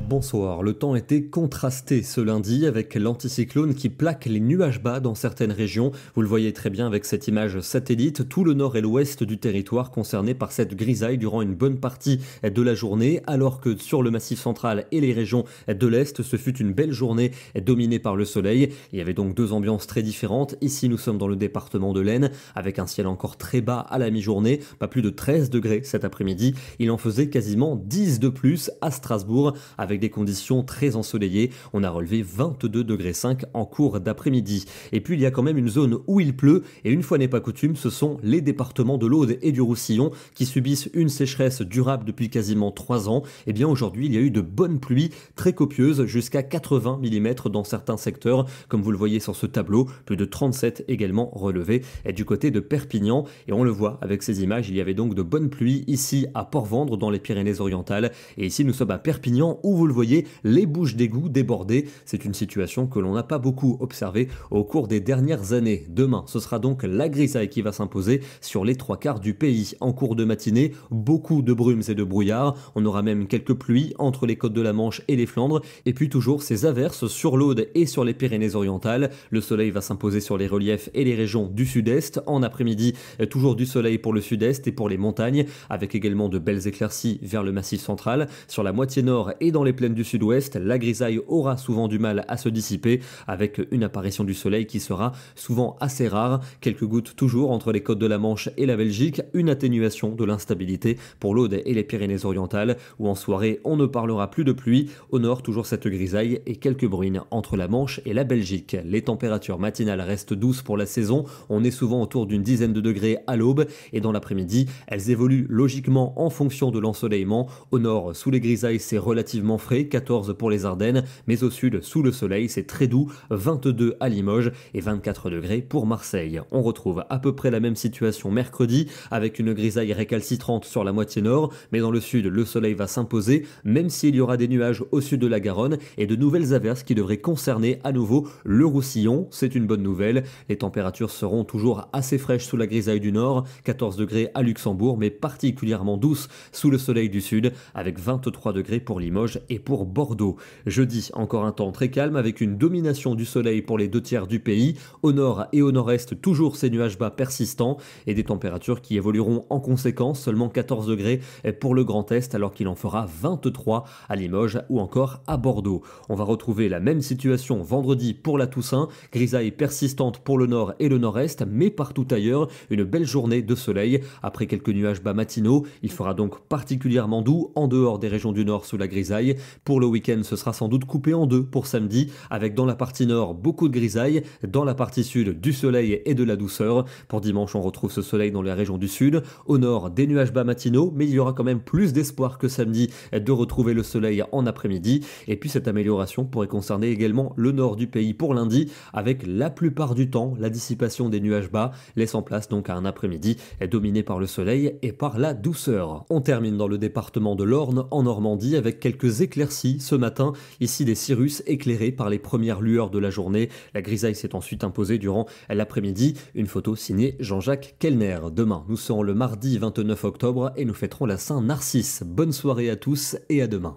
Bonsoir, le temps était contrasté ce lundi avec l'anticyclone qui plaque les nuages bas dans certaines régions. Vous le voyez très bien avec cette image satellite, tout le nord et l'ouest du territoire concerné par cette grisaille durant une bonne partie de la journée, alors que sur le massif central et les régions de l'est, ce fut une belle journée dominée par le soleil. Il y avait donc deux ambiances très différentes. Ici, nous sommes dans le département de l'Aisne avec un ciel encore très bas à la mi-journée, pas plus de 13 degrés cet après-midi. Il en faisait quasiment 10 de plus à Strasbourg avec des conditions très ensoleillées. On a relevé 22,5 degrés en cours d'après-midi. Et puis il y a quand même une zone où il pleut et une fois n'est pas coutume, ce sont les départements de l'Aude et du Roussillon qui subissent une sécheresse durable depuis quasiment 3 ans. Et bien aujourd'hui, il y a eu de bonnes pluies très copieuses, jusqu'à 80 mm dans certains secteurs, comme vous le voyez sur ce tableau, plus de 37 également relevés du côté de Perpignan. Et on le voit avec ces images, il y avait donc de bonnes pluies ici à Port-Vendre dans les Pyrénées-Orientales. Et ici nous sommes à Perpignan où vous le voyez, les bouches d'égout débordées. C'est une situation que l'on n'a pas beaucoup observée au cours des dernières années. Demain, ce sera donc la grisaille qui va s'imposer sur les 3/4 du pays. En cours de matinée, beaucoup de brumes et de brouillard. On aura même quelques pluies entre les côtes de la Manche et les Flandres. Et puis toujours ces averses sur l'Aude et sur les Pyrénées-Orientales. Le soleil va s'imposer sur les reliefs et les régions du sud-est. En après-midi, toujours du soleil pour le sud-est et pour les montagnes, avec également de belles éclaircies vers le massif central. Sur la moitié nord et dans les plaines du sud-ouest, la grisaille aura souvent du mal à se dissiper avec une apparition du soleil qui sera souvent assez rare. Quelques gouttes toujours entre les côtes de la Manche et la Belgique, une atténuation de l'instabilité pour l'Aude et les Pyrénées-Orientales où en soirée on ne parlera plus de pluie. Au nord, toujours cette grisaille et quelques bruines entre la Manche et la Belgique. Les températures matinales restent douces pour la saison. On est souvent autour d'une dizaine de degrés à l'aube et dans l'après-midi, elles évoluent logiquement en fonction de l'ensoleillement. Au nord, sous les grisailles, c'est relativement frais, 14 pour les Ardennes, mais au sud, sous le soleil, c'est très doux, 22 à Limoges et 24 degrés pour Marseille. On retrouve à peu près la même situation mercredi, avec une grisaille récalcitrante sur la moitié nord, mais dans le sud, le soleil va s'imposer, même s'il y aura des nuages au sud de la Garonne et de nouvelles averses qui devraient concerner à nouveau le Roussillon. C'est une bonne nouvelle. Les températures seront toujours assez fraîches sous la grisaille du nord, 14 degrés à Luxembourg, mais particulièrement douces sous le soleil du sud, avec 23 degrés pour Limoges et pour Bordeaux. Jeudi, encore un temps très calme avec une domination du soleil pour les 2/3 du pays. Au nord et au nord-est, toujours ces nuages bas persistants et des températures qui évolueront en conséquence. Seulement 14 degrés pour le Grand Est alors qu'il en fera 23 à Limoges ou encore à Bordeaux. On va retrouver la même situation vendredi pour la Toussaint. Grisaille persistante pour le nord et le nord-est, mais partout ailleurs, une belle journée de soleil. Après quelques nuages bas matinaux, il fera donc particulièrement doux en dehors des régions du nord sous la grisaille. Pour le week-end, ce sera sans doute coupé en deux pour samedi, avec dans la partie nord beaucoup de grisaille, dans la partie sud du soleil et de la douceur. Pour dimanche, on retrouve ce soleil dans les régions du sud. Au nord, des nuages bas matinaux, mais il y aura quand même plus d'espoir que samedi de retrouver le soleil en après-midi. Et puis cette amélioration pourrait concerner également le nord du pays pour lundi, avec la plupart du temps la dissipation des nuages bas, laissant place donc à un après-midi dominé par le soleil et par la douceur. On termine dans le département de l'Orne, en Normandie, avec quelques éclaircies ce matin. Ici, des cirrus éclairés par les premières lueurs de la journée. La grisaille s'est ensuite imposée durant l'après-midi. Une photo signée Jean-Jacques Kellner. Demain, nous serons le mardi 29 octobre et nous fêterons la Saint-Narcisse. Bonne soirée à tous et à demain.